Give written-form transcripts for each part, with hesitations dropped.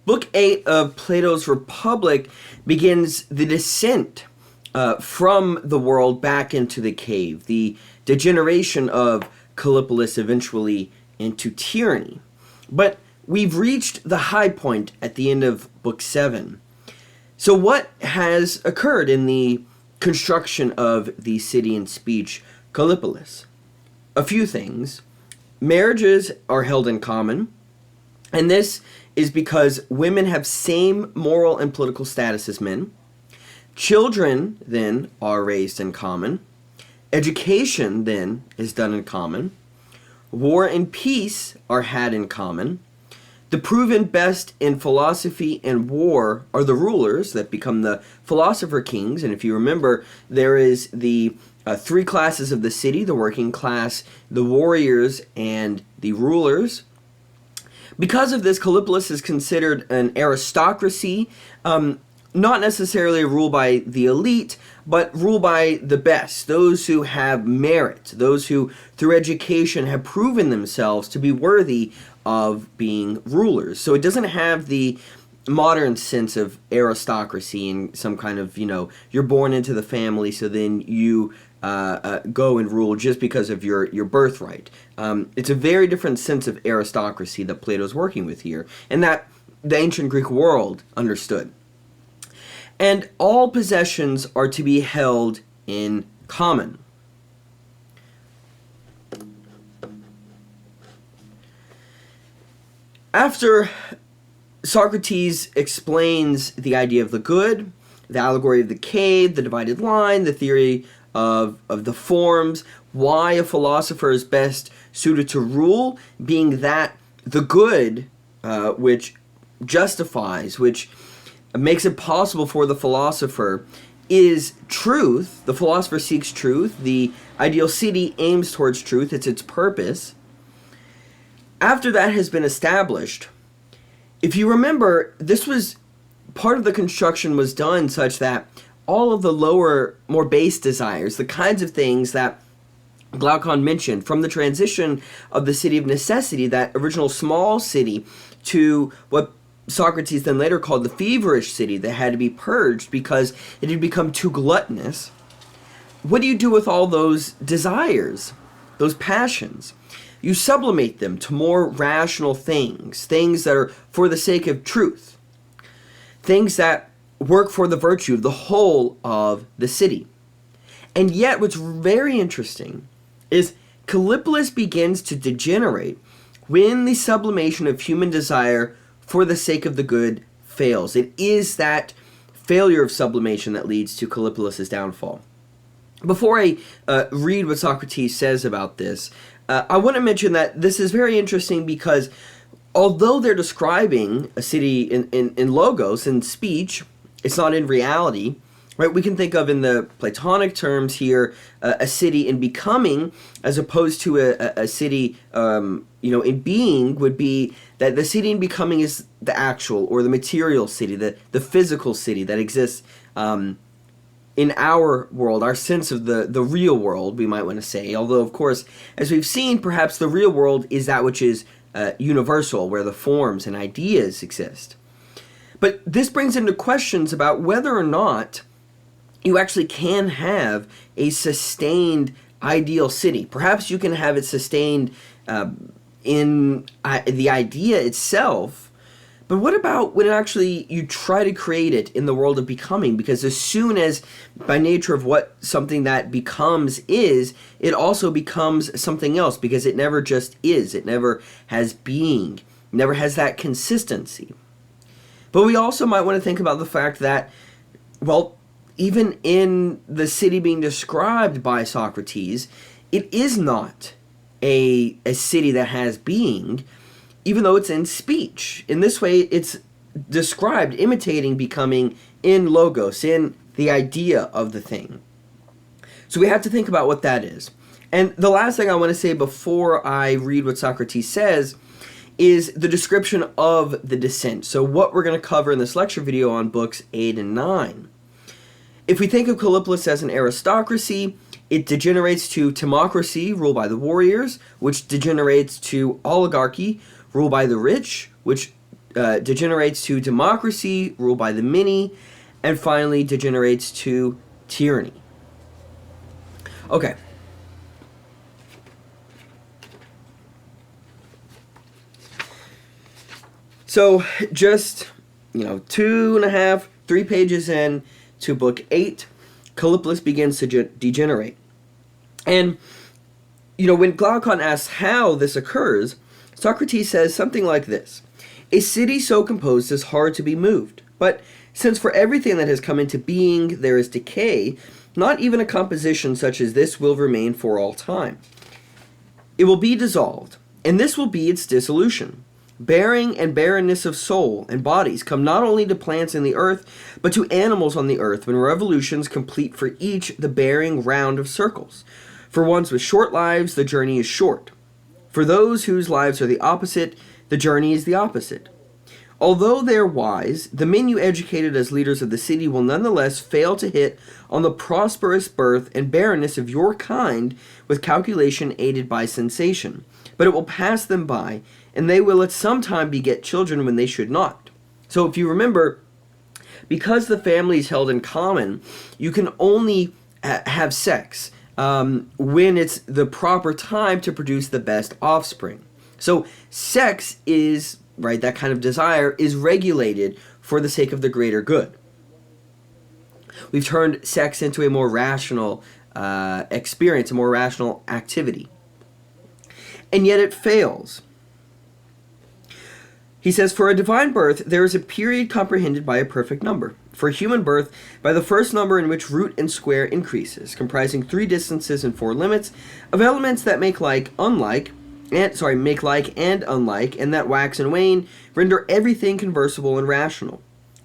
Book 8 of Plato's Republic begins the descent from the world back into the cave, the degeneration of Callipolis eventually into tyranny. But we've reached the high point at the end of Book 7. So what has occurred in the construction of the city and speech Callipolis? A few things. Marriages are held in common, and this is because women have same moral and political status as men. Children, then, are raised in common. Education, then, is done in common. War and peace are had in common. The proven best in philosophy and war are the rulers that become the philosopher kings. And if you remember, there is the three classes of the city: the working class, the warriors, and the rulers. Because of this, Callipolis is considered an aristocracy, not necessarily ruled by the elite, but ruled by the best, those who have merit, those who, through education, have proven themselves to be worthy of being rulers. So it doesn't have the modern sense of aristocracy and some kind of, you're born into the family, so then you go and rule just because of your birthright. It's a very different sense of aristocracy that Plato's working with here, and that the ancient Greek world understood. And all possessions are to be held in common. After Socrates explains the idea of the good, the allegory of the cave, the divided line, the theory of the forms, why a philosopher is best suited to rule, being that the good, which justifies, which makes it possible for the philosopher, is truth. The philosopher seeks truth. The ideal city aims towards truth. It's its purpose. After that has been established, if you remember, this was part of the construction was done such that all of the lower, more base desires, the kinds of things that Glaucon mentioned, from the transition of the city of necessity, that original small city, to what Socrates then later called the feverish city that had to be purged because it had become too gluttonous. What do you do with all those desires, those passions? You sublimate them to more rational things, things that are for the sake of truth, things that work for the virtue of the whole of the city. And yet what's very interesting is Callipolis begins to degenerate when the sublimation of human desire for the sake of the good fails. It is that failure of sublimation that leads to Callipolis' downfall. Before I read what Socrates says about this, I want to mention that this is very interesting because although they're describing a city in logos, in speech, it's not in reality. Right, we can think of in the Platonic terms here a city in becoming, as opposed to a city, in being would be that the city in becoming is the actual or the material city, the physical city that exists in our world, our sense of the real world, we might want to say. Although, of course, as we've seen, perhaps the real world is that which is universal, where the forms and ideas exist. But this brings into questions about whether or not you actually can have a sustained ideal city. Perhaps you can have it sustained in the idea itself, but what about when actually you try to create it in the world of becoming? Because as soon as, by nature of what something that becomes is, it also becomes something else, because it never just is. It never has being, never has that consistency. But we also might want to think about the fact that, well, even in the city being described by Socrates, it is not a city that has being, even though it's in speech. In this way, it's described, imitating becoming in logos, in the idea of the thing. So we have to think about what that is. And the last thing I want to say before I read what Socrates says is the description of the descent. So what we're going to cover in this lecture video on books 8 and 9. If we think of Callipolis as an aristocracy, it degenerates to Timocracy, ruled by the warriors, which degenerates to Oligarchy, ruled by the rich, which degenerates to democracy, rule by the many, and finally degenerates to tyranny. Okay. So just, 2.5, 3 pages in to book 8, Callipolis begins to degenerate. And, when Glaucon asks how this occurs, Socrates says something like this: "A city so composed is hard to be moved. But since for everything that has come into being there is decay, not even a composition such as this will remain for all time. It will be dissolved, and this will be its dissolution. Bearing and barrenness of soul and bodies come not only to plants in the earth, but to animals on the earth when revolutions complete for each the bearing round of circles. For ones with short lives, the journey is short. For those whose lives are the opposite, the journey is the opposite. Although they are wise, the men you educated as leaders of the city will nonetheless fail to hit on the prosperous birth and barrenness of your kind with calculation aided by sensation. But it will pass them by, and they will at some time beget children when they should not." So if you remember, because the family is held in common, you can only have sex when it's the proper time to produce the best offspring. So sex is, right, that kind of desire is regulated for the sake of the greater good. We've turned sex into a more rational experience, a more rational activity. And yet it fails. He says, "For a divine birth, there is a period comprehended by a perfect number. For a human birth, by the first number in which root and square increases, comprising 3 distances and 4 limits, of elements that make like and unlike, and that wax and wane, render everything conversable and rational.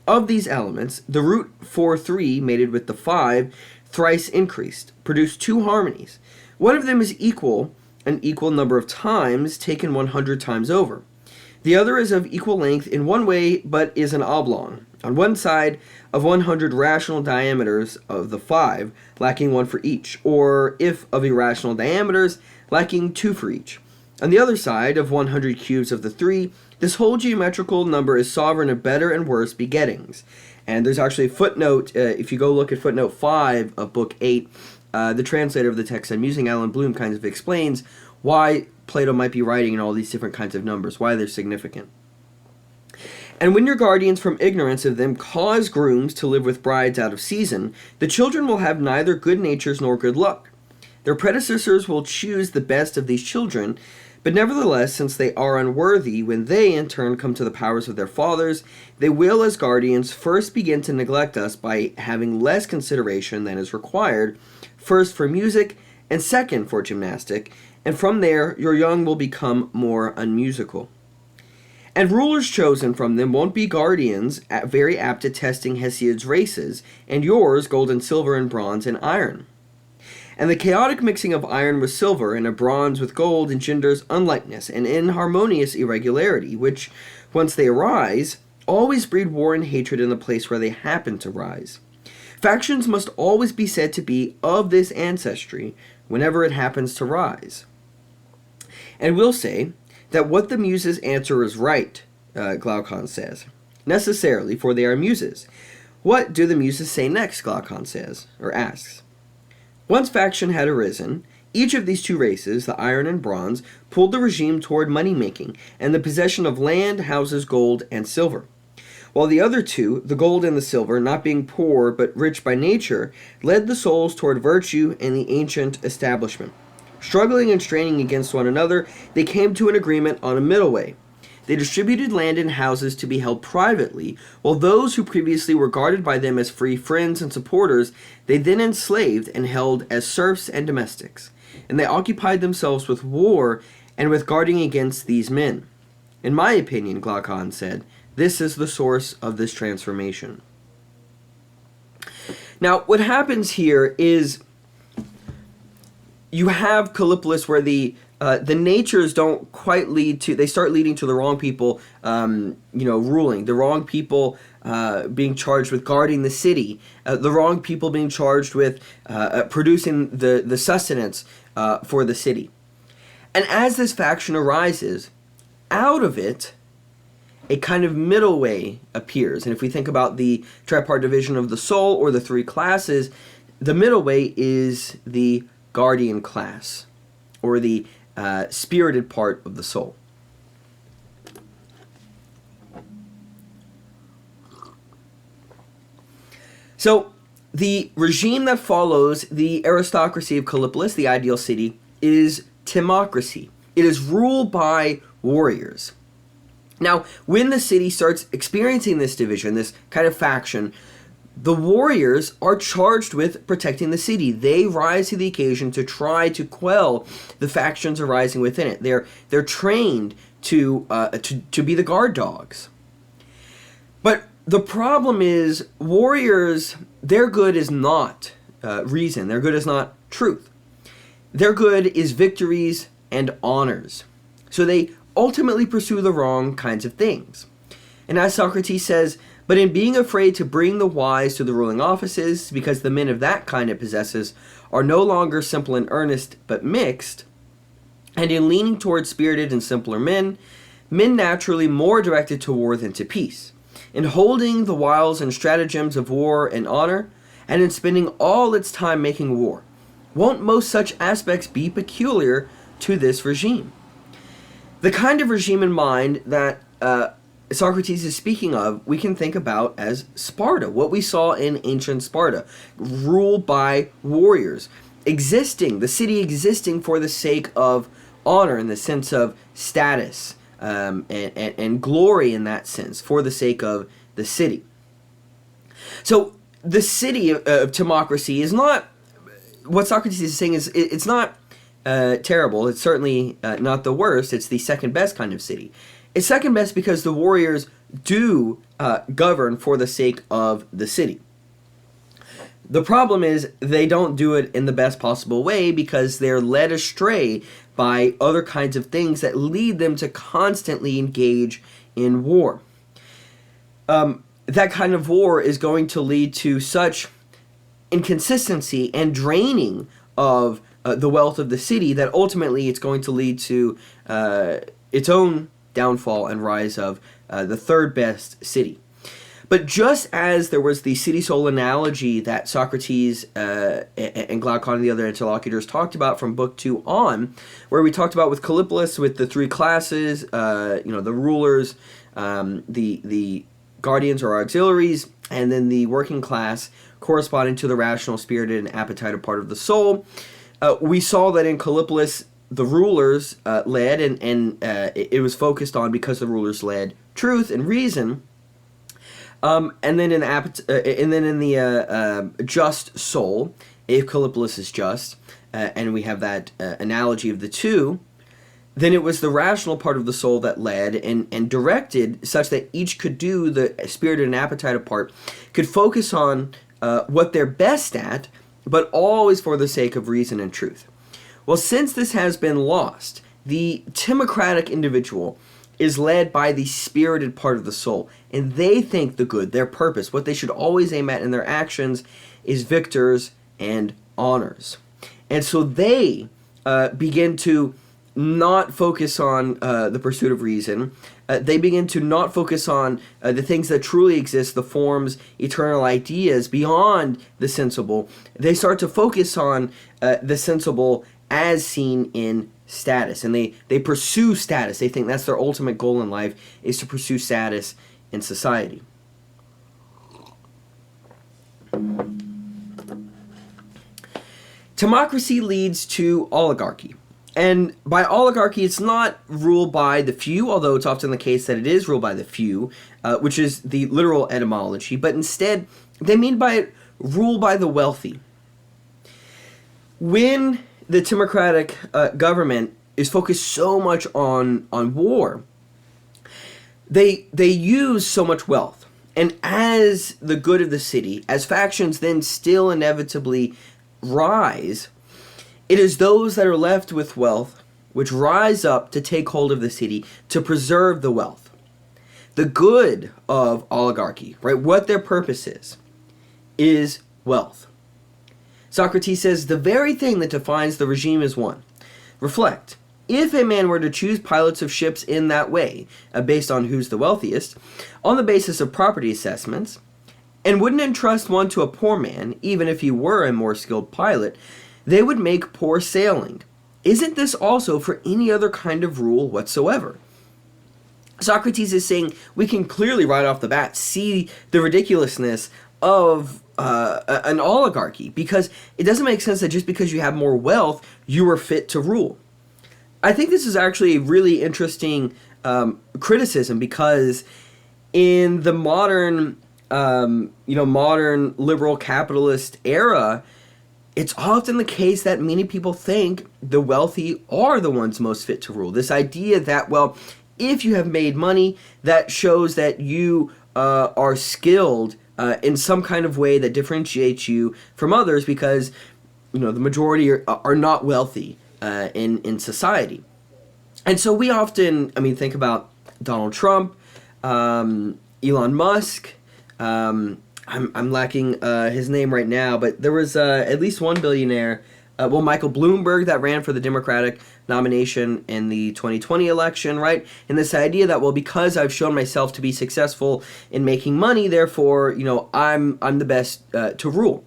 Of these elements, the root 4-3, mated with the 5, thrice increased, produce 2 harmonies. One of them is an equal number of times, taken 100 times over. The other is of equal length in one way, but is an oblong. On one side of 100 rational diameters of the 5, lacking 1 for each, or if of irrational diameters, lacking 2 for each. On the other side of 100 cubes of the 3, this whole geometrical number is sovereign of better and worse begettings." And there's actually a footnote, if you go look at footnote 5 of book 8, the translator of the text I'm using, Alan Bloom, kind of explains why Plato might be writing in all these different kinds of numbers, why they're significant. "And when your guardians from ignorance of them cause grooms to live with brides out of season, the children will have neither good natures nor good luck. Their predecessors will choose the best of these children, but nevertheless, since they are unworthy, when they in turn come to the powers of their fathers, they will as guardians first begin to neglect us by having less consideration than is required, first for music and second for gymnastic, and from there your young will become more unmusical. And rulers chosen from them won't be guardians very apt at testing Hesiod's races, and yours gold and silver and bronze and iron. And the chaotic mixing of iron with silver and of bronze with gold engenders unlikeness and inharmonious irregularity, which, once they arise, always breed war and hatred in the place where they happen to rise. Factions must always be said to be of this ancestry whenever it happens to rise. And we'll say that what the muses answer is right, Glaucon says. Necessarily, for they are muses. What do the muses say next, Glaucon says, or asks. Once faction had arisen, each of these 2 races, the iron and bronze, pulled the regime toward money-making and the possession of land, houses, gold, and silver. While the other 2, the gold and the silver, not being poor but rich by nature, led the souls toward virtue and the ancient establishment. Struggling and straining against one another, they came to an agreement on a middle way. They distributed land and houses to be held privately, while those who previously were guarded by them as free friends and supporters, they then enslaved and held as serfs and domestics. And they occupied themselves with war and with guarding against these men. In my opinion, Glaucon said, this is the source of this transformation. Now, what happens here is you have Callipolis where the natures don't quite lead to, they start leading to the wrong people, ruling, the wrong people being charged with guarding the city, the wrong people being charged with producing the sustenance for the city. And as this faction arises, out of it, a kind of middle way appears. And if we think about the tripart division of the soul, or the three classes, the middle way is the guardian class, or the spirited part of the soul. So the regime that follows the aristocracy of Callipolis, the ideal city, is Timocracy. It is ruled by warriors. Now, when the city starts experiencing this division, this kind of faction, the warriors are charged with protecting the city. They rise to the occasion to try to quell the factions arising within it. They're trained to be the guard dogs. But the problem is, warriors, their good is not reason. Their good is not truth. Their good is victories and honors. So they ultimately pursue the wrong kinds of things. And as Socrates says, but in being afraid to bring the wise to the ruling offices, because the men of that kind it possesses are no longer simple and earnest, but mixed, and in leaning towards spirited and simpler men naturally more directed to war than to peace, in holding the wiles and stratagems of war and honor, and in spending all its time making war. Won't most such aspects be peculiar to this regime? The kind of regime in mind that Socrates is speaking of, we can think about as Sparta, what we saw in ancient Sparta, ruled by warriors, the city existing for the sake of honor, in the sense of status, and glory in that sense, for the sake of the city. So the city of Timocracy is not, what Socrates is saying is, it's not terrible. It's certainly not the worst. It's the second best kind of city. It's second best because the warriors do govern for the sake of the city. The problem is they don't do it in the best possible way, because they're led astray by other kinds of things that lead them to constantly engage in war. That kind of war is going to lead to such inconsistency and draining of the wealth of the city that ultimately it's going to lead to its own downfall and rise of the third best city. But just as there was the city-soul analogy that Socrates and Glaucon and the other interlocutors talked about from Book 2 on, where we talked about with Callipolis, with the three classes, the rulers, the guardians or auxiliaries, and then the working class corresponding to the rational, spirited, and appetitive part of the soul, we saw that in Callipolis, the rulers led, and it was focused on, because the rulers led, truth and reason. And then in the just soul, if Callipolis is just, and we have that analogy of the two, then it was the rational part of the soul that led and directed, such that each could do, the spirited and appetitive part could focus on what they're best at, but always for the sake of reason and truth. Well, since this has been lost, the timocratic individual is led by the spirited part of the soul, and they think the good, their purpose, what they should always aim at in their actions, is victors and honors. And so they begin to not focus on the pursuit of reason. They begin to not focus on the things that truly exist, the forms, eternal ideas beyond the sensible. They start to focus on the sensible as seen in status, and they pursue status. They think that's their ultimate goal in life, is to pursue status in society. Timocracy leads to oligarchy. And by oligarchy, it's not ruled by the few, although it's often the case that it is ruled by the few, which is the literal etymology, but instead they mean by it rule by the wealthy. When the timocratic government is focused so much on war, they use so much wealth. And as the good of the city, as factions then still inevitably rise, it is those that are left with wealth which rise up to take hold of the city, to preserve the wealth. The good of oligarchy, right, what their purpose is wealth. Socrates says the very thing that defines the regime is one. Reflect. if a man were to choose pilots of ships in that way, based on who's the wealthiest, on the basis of property assessments, and wouldn't entrust one to a poor man, even if he were a more skilled pilot, they would make poor sailing. Isn't this also for any other kind of rule whatsoever? Socrates is saying we can clearly right off the bat see the ridiculousness of an oligarchy, because it doesn't make sense that just because you have more wealth, you are fit to rule. I think this is actually a really interesting criticism, because in the modern liberal capitalist era, it's often the case that many people think the wealthy are the ones most fit to rule. This idea that, well, if you have made money, that shows that you are skilled in some kind of way that differentiates you from others, because the majority are not wealthy in society. And so we often, think about Donald Trump, Elon Musk. I'm lacking his name right now, but there was at least one billionaire. Michael Bloomberg, that ran for the Democratic nomination in the 2020 election, right? And this idea that, well, because I've shown myself to be successful in making money, therefore, I'm the best to rule.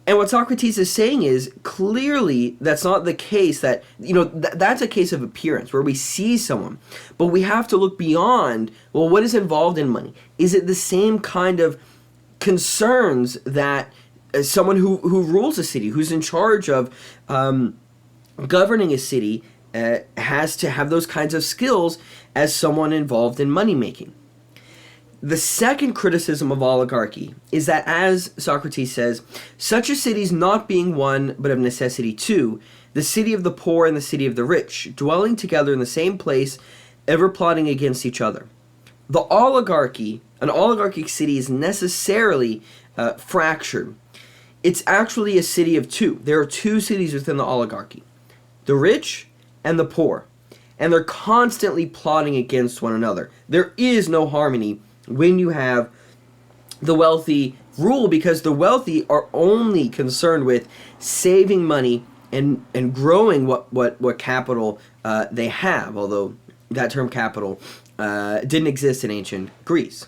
And what Socrates is saying is, clearly, that's not the case. That that's a case of appearance, where we see someone, but we have to look beyond, well, what is involved in money? Is it the same kind of concerns that someone who rules a city, who's in charge of governing a city, has to have those kinds of skills as someone involved in money making? The second criticism of oligarchy is that, as Socrates says, such a city is not being one, but of necessity two, the city of the poor and the city of the rich, dwelling together in the same place, ever plotting against each other. An oligarchic city is necessarily fractured. It's actually a city of two. There are two cities within the oligarchy, the rich and the poor, and they're constantly plotting against one another. There is no harmony when you have the wealthy rule, because the wealthy are only concerned with saving money and growing what capital they have, although that term capital didn't exist in ancient Greece.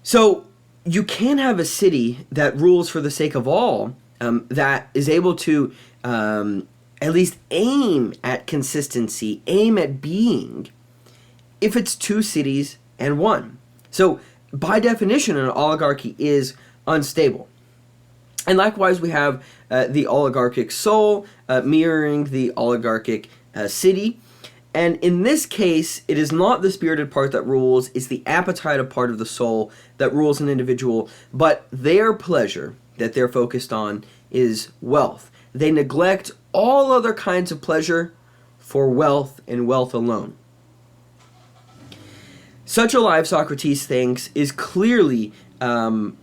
So you can have a city that rules for the sake of all, that is able to at least aim at consistency, aim at being, if it's two cities and one. So by definition, an oligarchy is unstable. And likewise, we have the oligarchic soul mirroring the oligarchic city. And in this case, it is not the spirited part that rules, it's the appetitive part of the soul that rules an individual, but their pleasure that they're focused on is wealth. They neglect all other kinds of pleasure for wealth and wealth alone. Such a life, Socrates thinks, is clearly, we can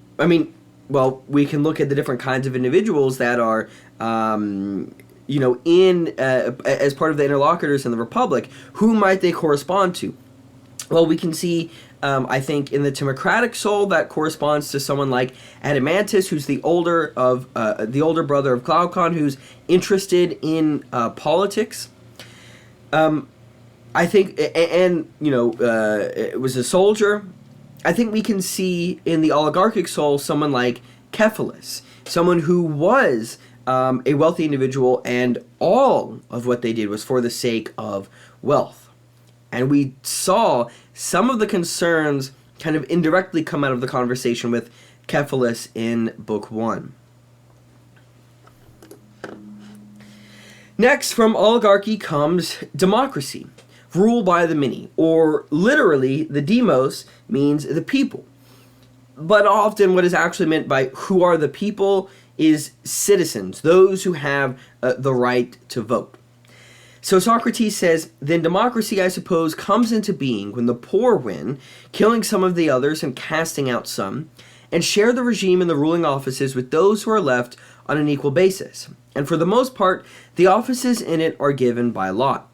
look at the different kinds of individuals that are, as part of the interlocutors in the Republic. Who might they correspond to? Well, we can see, I think, in the Timocratic soul, that corresponds to someone like Adeimantus, who's the older brother of Glaucon, who's interested in politics. I think, it was a soldier. I think we can see in the oligarchic soul someone like Cephalus, someone who was a wealthy individual, and all of what they did was for the sake of wealth. And we saw some of the concerns kind of indirectly come out of the conversation with Cephalus in Book 1. Next, from oligarchy comes democracy, rule by the many, or literally, the demos means the people. But often what is actually meant by who are the people is citizens, those who have the right to vote. So Socrates says, then democracy, I suppose, comes into being when the poor win, killing some of the others and casting out some, and share the regime and the ruling offices with those who are left on an equal basis. And for the most part, the offices in it are given by lot.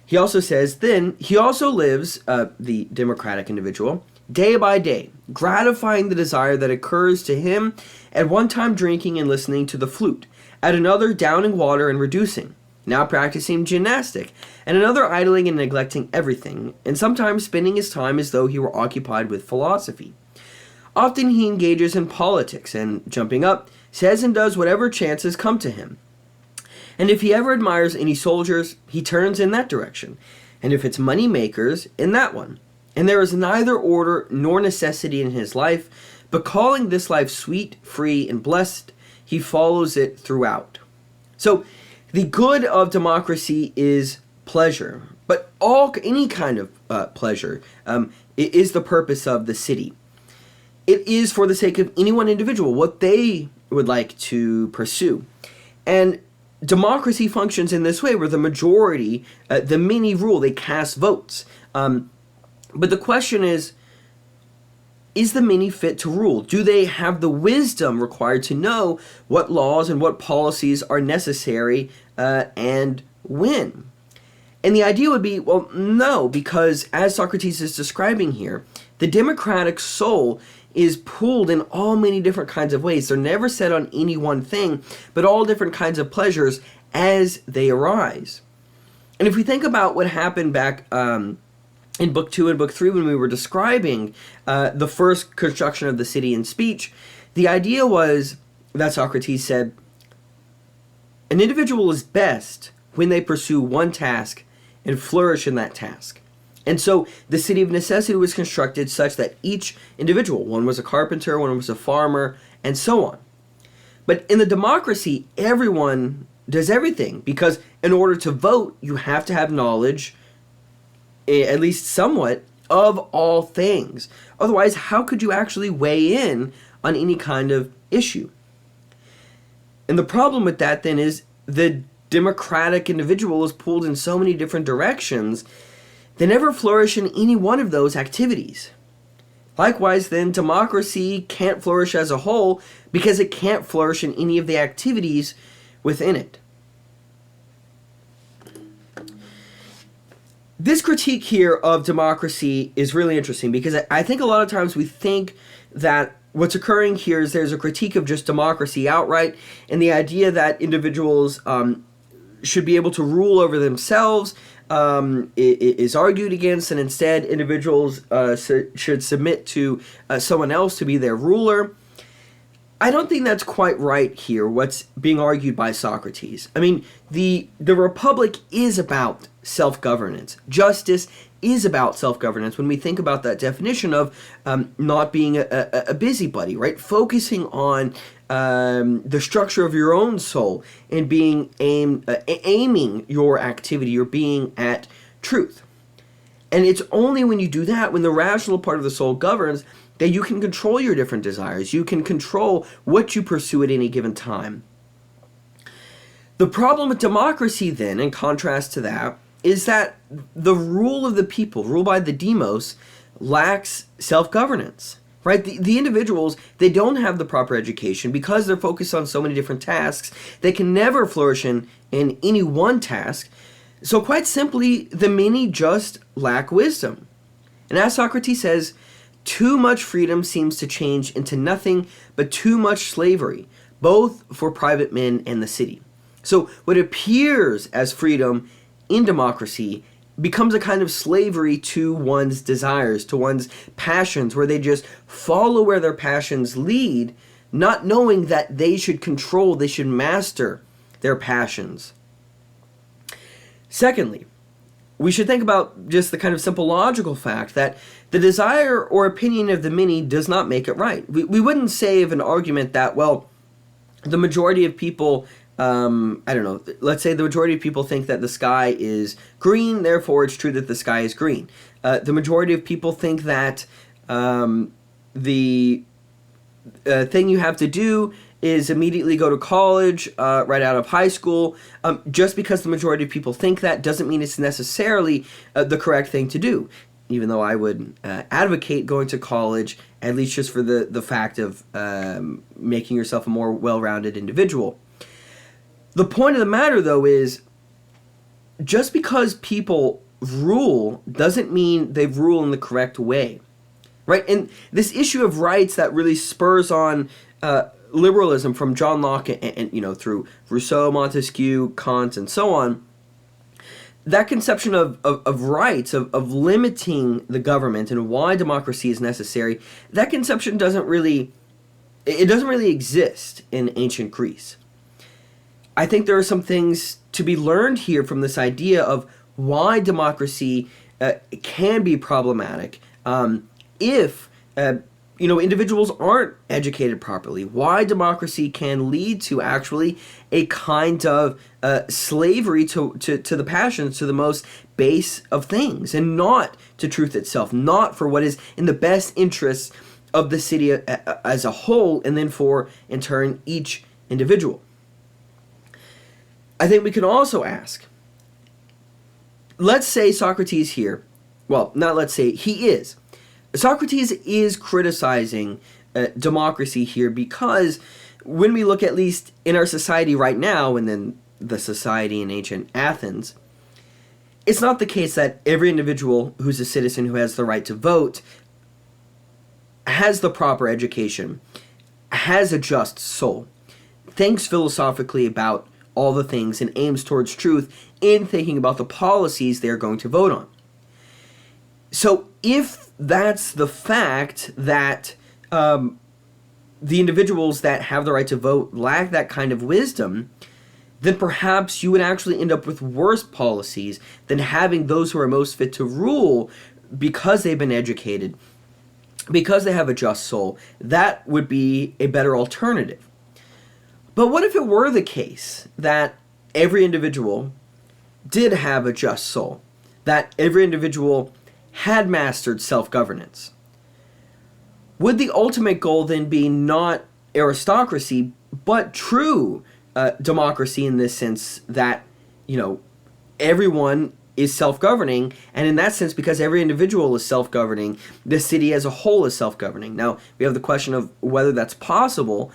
He also says, then he also lives, the democratic individual, day by day, gratifying the desire that occurs to him, at one time drinking and listening to the flute, at another downing water and reducing, now practicing gymnastic, and another idling and neglecting everything, and sometimes spending his time as though he were occupied with philosophy. Often he engages in politics, and, jumping up, says and does whatever chances come to him. And if he ever admires any soldiers, he turns in that direction, and if it's money makers, in that one. And there is neither order nor necessity in his life, but calling this life sweet, free, and blessed, he follows it throughout. So, the good of democracy is pleasure, but any kind of pleasure is the purpose of the city. It is for the sake of any one individual, what they would like to pursue. And democracy functions in this way, where the majority, the many rule, they cast votes. But the question is the many fit to rule? Do they have the wisdom required to know what laws and what policies are necessary and when? And the idea would be, well, no, because as Socrates is describing here, the democratic soul is pulled in all many different kinds of ways. They're never set on any one thing, but all different kinds of pleasures as they arise. And if we think about what happened back in Book 2 and Book 3 when we were describing the first construction of the city in speech, the idea was that Socrates said, an individual is best when they pursue one task and flourish in that task. And so the city of necessity was constructed such that each individual, one was a carpenter, one was a farmer, and so on. But in the democracy, everyone does everything, because in order to vote, you have to have knowledge, at least somewhat, of all things. Otherwise, how could you actually weigh in on any kind of issue? And the problem with that then is the democratic individual is pulled in so many different directions, they never flourish in any one of those activities. Likewise, then, democracy can't flourish as a whole because it can't flourish in any of the activities within it. This critique here of democracy is really interesting because I think a lot of times we think that what's occurring here is there's a critique of just democracy outright, and the idea that individuals should be able to rule over themselves is argued against, and instead individuals should submit to someone else to be their ruler. I don't think that's quite right here, what's being argued by Socrates. I mean, the Republic is about self-governance. Justice is about self-governance when we think about that definition of not being a busybody, right? Focusing on the structure of your own soul and being aiming your activity, your being at truth. And it's only when you do that, when the rational part of the soul governs, that you can control your different desires. You can control what you pursue at any given time. The problem with democracy then, in contrast to that, is that the rule of the people, ruled by the demos, lacks self-governance. Right? The individuals, they don't have the proper education because they're focused on so many different tasks. They can never flourish in any one task. So quite simply, the many just lack wisdom. And as Socrates says, too much freedom seems to change into nothing but too much slavery, both for private men and the city. So what appears as freedom in democracy becomes a kind of slavery to one's desires, to one's passions, where they just follow where their passions lead, not knowing that they should control, they should master their passions. Secondly, we should think about just the kind of simple logical fact that the desire or opinion of the many does not make it right. We wouldn't say of an argument that, well, the majority of people, let's say the majority of people think that the sky is green, therefore it's true that the sky is green. The majority of people think that the thing you have to do is immediately go to college right out of high school. Just because the majority of people think that doesn't mean it's necessarily the correct thing to do, even though I would advocate going to college, at least just for the fact of making yourself a more well-rounded individual. The point of the matter, though, is just because people rule doesn't mean they rule in the correct way, right? And this issue of rights that really spurs on liberalism from John Locke and through Rousseau, Montesquieu, Kant, and so on, that conception of rights, of limiting the government and why democracy is necessary, that conception doesn't really exist in ancient Greece. I think there are some things to be learned here from this idea of why democracy can be problematic if individuals aren't educated properly. Why democracy can lead to actually a kind of slavery to the passions, to the most base of things, and not to truth itself, not for what is in the best interests of the city as a whole, and then for, in turn, each individual. I think we can also ask, let's say Socrates here, well, not let's say, he is. Socrates is criticizing democracy here because when we look at least in our society right now and then the society in ancient Athens, it's not the case that every individual who's a citizen who has the right to vote has the proper education, has a just soul, thinks philosophically about all the things, and aims towards truth in thinking about the policies they're going to vote on. So if that's the fact that the individuals that have the right to vote lack that kind of wisdom, then perhaps you would actually end up with worse policies than having those who are most fit to rule because they've been educated, because they have a just soul. That would be a better alternative. But what if it were the case that every individual did have a just soul, that every individual had mastered self-governance? Would the ultimate goal then be not aristocracy, but true democracy, in this sense that, everyone is self-governing, and in that sense, because every individual is self-governing, the city as a whole is self-governing? Now, we have the question of whether that's possible,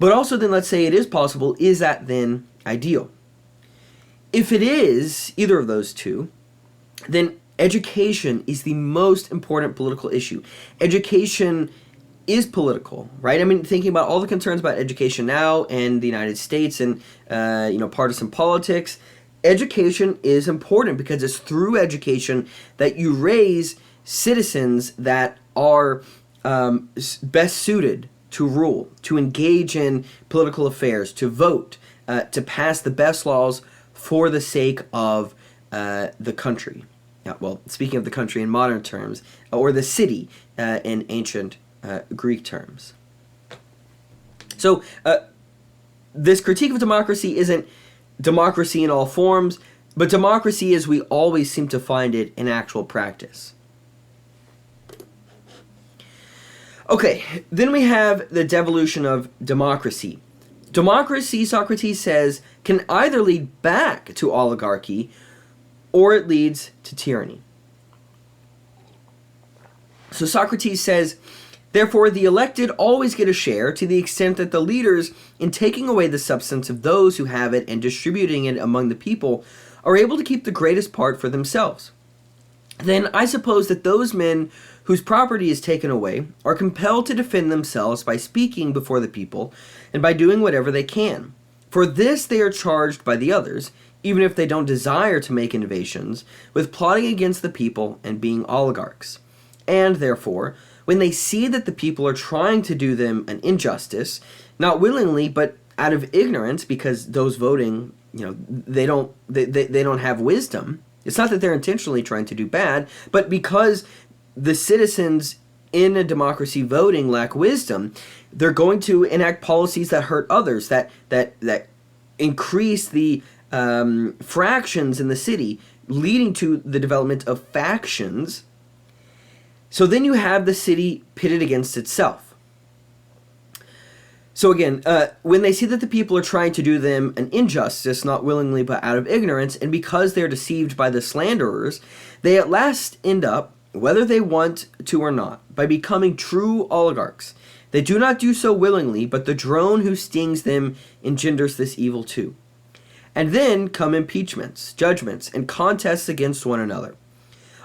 but also then let's say it is possible, is that then ideal? If it is either of those two, then education is the most important political issue. Education is political, right? I mean, thinking about all the concerns about education now in the United States and, partisan politics, education is important because it's through education that you raise citizens that are best suited to rule, to engage in political affairs, to vote, to pass the best laws for the sake of the country. Well, speaking of the country in modern terms, or the city in ancient Greek terms. So this critique of democracy isn't democracy in all forms, but democracy as we always seem to find it in actual practice. Okay, then we have the devolution of democracy. Democracy, Socrates says, can either lead back to oligarchy or it leads to tyranny. So Socrates says, therefore the elected always get a share to the extent that the leaders, in taking away the substance of those who have it and distributing it among the people, are able to keep the greatest part for themselves. Then I suppose that those men whose property is taken away are compelled to defend themselves by speaking before the people and by doing whatever they can. For this they are charged by the others, even if they don't desire to make innovations, with plotting against the people and being oligarchs. And therefore, when they see that the people are trying to do them an injustice, not willingly but out of ignorance, because those voting, they don't have wisdom. It's not that they're intentionally trying to do bad, but because the citizens in a democracy voting lack wisdom, they're going to enact policies that hurt others, that increase the fractions in the city, leading to the development of factions. So then you have the city pitted against itself. So again, when they see that the people are trying to do them an injustice, not willingly but out of ignorance, and because they're deceived by the slanderers, they at last end up, whether they want to or not, by becoming true oligarchs. They do not do so willingly, but the drone who stings them engenders this evil too. And then come impeachments, judgments, and contests against one another.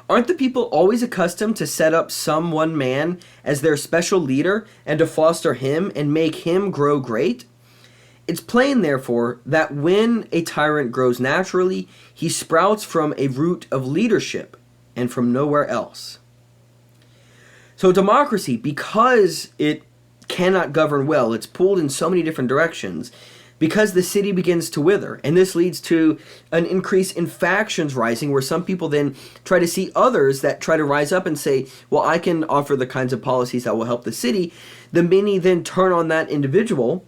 Aren't the people always accustomed to set up some one man as their special leader and to foster him and make him grow great? It's plain, therefore, that when a tyrant grows naturally, he sprouts from a root of leadership and from nowhere else. So democracy, because it cannot govern well, it's pulled in so many different directions, because the city begins to wither, and this leads to an increase in factions rising, where some people then try to see others that try to rise up and say, well, I can offer the kinds of policies that will help the city. The many then turn on that individual,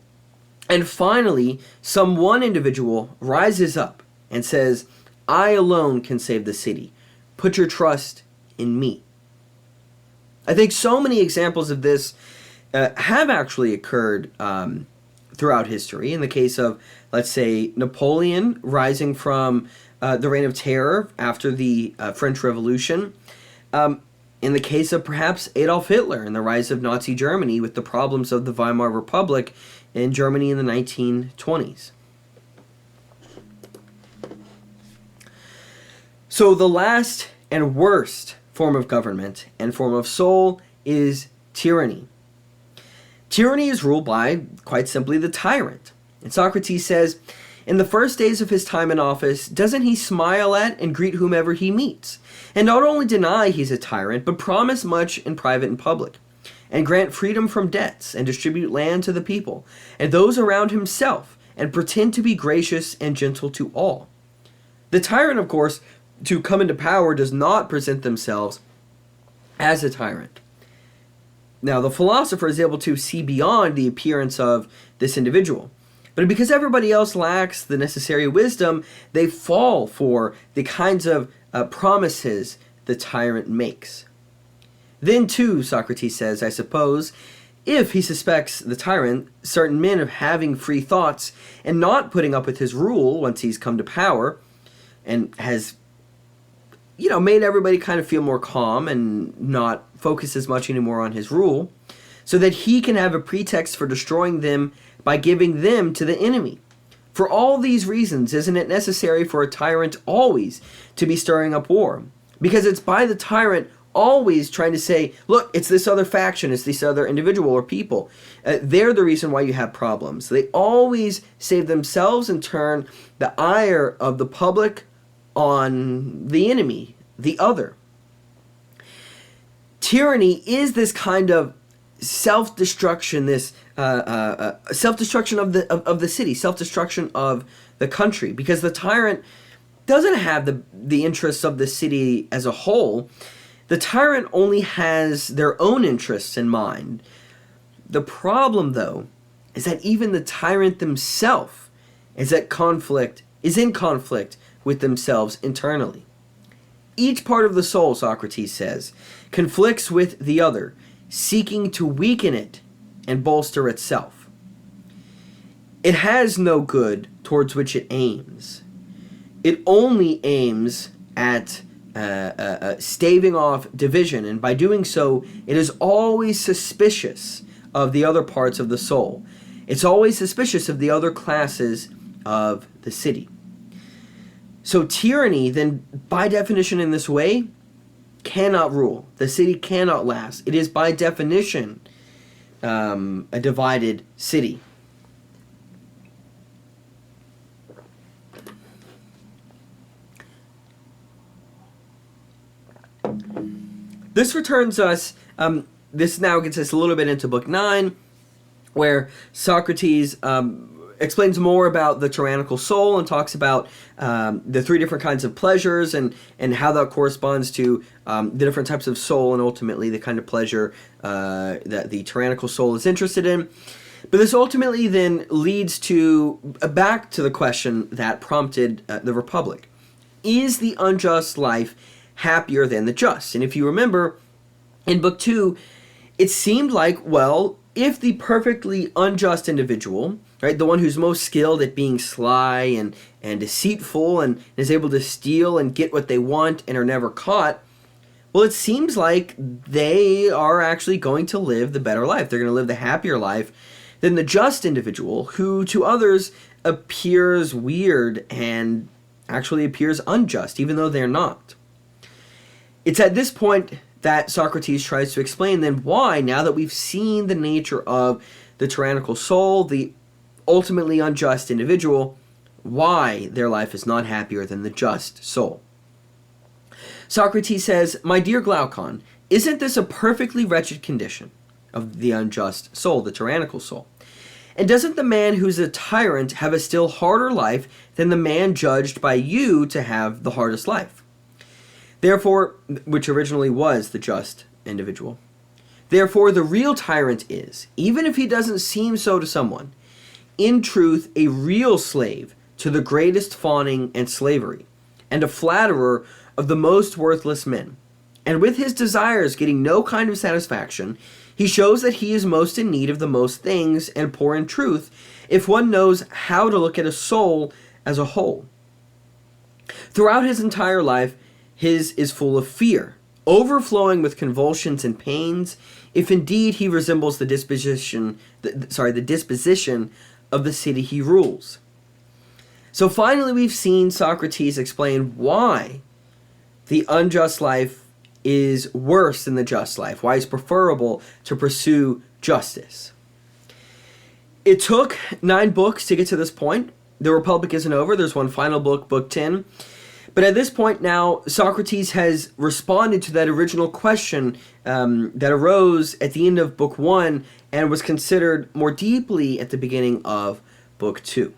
and finally, some one individual rises up and says, I alone can save the city. Put your trust in me. I think so many examples of this have actually occurred throughout history. In the case of, let's say, Napoleon rising from the Reign of Terror after the French Revolution. In the case of perhaps Adolf Hitler and the rise of Nazi Germany with the problems of the Weimar Republic in Germany in the 1920s. So the last and worst form of government and form of soul is tyranny. Tyranny is ruled by, quite simply, the tyrant. And Socrates says, in the first days of his time in office, doesn't he smile at and greet whomever he meets, and not only deny he's a tyrant, but promise much in private and public, and grant freedom from debts, and distribute land to the people, and those around himself, and pretend to be gracious and gentle to all. The tyrant, of course, to come into power does not present themselves as a tyrant. Now, the philosopher is able to see beyond the appearance of this individual. But because everybody else lacks the necessary wisdom, they fall for the kinds of promises the tyrant makes. Then, too, Socrates says, I suppose, if he suspects the tyrant, certain men of having free thoughts and not putting up with his rule once he's come to power and has made everybody kind of feel more calm and not focus as much anymore on his rule, so that he can have a pretext for destroying them by giving them to the enemy. For all these reasons, isn't it necessary for a tyrant always to be stirring up war? Because it's by the tyrant always trying to say, look, it's this other faction, it's this other individual or people. They're the reason why you have problems. They always save themselves and turn the ire of the public on the enemy, the other. Tyranny is this kind of self-destruction, this self-destruction of the city, self-destruction of the country, because the tyrant doesn't have the interests of the city as a whole. The tyrant only has their own interests in mind. The problem, though, is that even the tyrant themselves is in conflict with themselves internally. Each part of the soul, Socrates says, conflicts with the other, seeking to weaken it and bolster itself. It has no good towards which it aims. It only aims at staving off division, and by doing so, it is always suspicious of the other parts of the soul. It's always suspicious of the other classes of the city. So tyranny, then, by definition in this way, cannot rule. The city cannot last. It is, by definition, a divided city. This returns us, this now gets us a little bit into Book 9, where Socrates explains more about the tyrannical soul and talks about the three different kinds of pleasures and how that corresponds to the different types of soul and ultimately the kind of pleasure that the tyrannical soul is interested in. But this ultimately then leads to back to the question that prompted the Republic. Is the unjust life happier than the just? And if you remember, in Book 2, it seemed like, well, if the perfectly unjust individual, right, the one who's most skilled at being sly and deceitful and is able to steal and get what they want and are never caught, well, it seems like they are actually going to live the better life. They're going to live the happier life than the just individual, who to others appears weird and actually appears unjust, even though they're not. It's at this point that Socrates tries to explain then why, now that we've seen the nature of the tyrannical soul, the ultimately unjust individual, why their life is not happier than the just soul. Socrates says, "My dear Glaucon, isn't this a perfectly wretched condition of the unjust soul, the tyrannical soul? And doesn't the man who's a tyrant have a still harder life than the man judged by you to have the hardest life? Therefore," which originally was the just individual, "therefore the real tyrant is, even if he doesn't seem so to someone, in truth a real slave to the greatest fawning and slavery, and a flatterer of the most worthless men. And with his desires getting no kind of satisfaction, he shows that he is most in need of the most things, and poor in truth, if one knows how to look at a soul as a whole. Throughout his entire life, his is full of fear, overflowing with convulsions and pains, if indeed he resembles the disposition of the city he rules." So finally we've seen Socrates explain why the unjust life is worse than the just life, why it's preferable to pursue justice. It took 9 books to get to this point. The Republic isn't over. There's one final book, Book 10. But at this point now, Socrates has responded to that original question that arose at the end of Book 1 and was considered more deeply at the beginning of Book 2.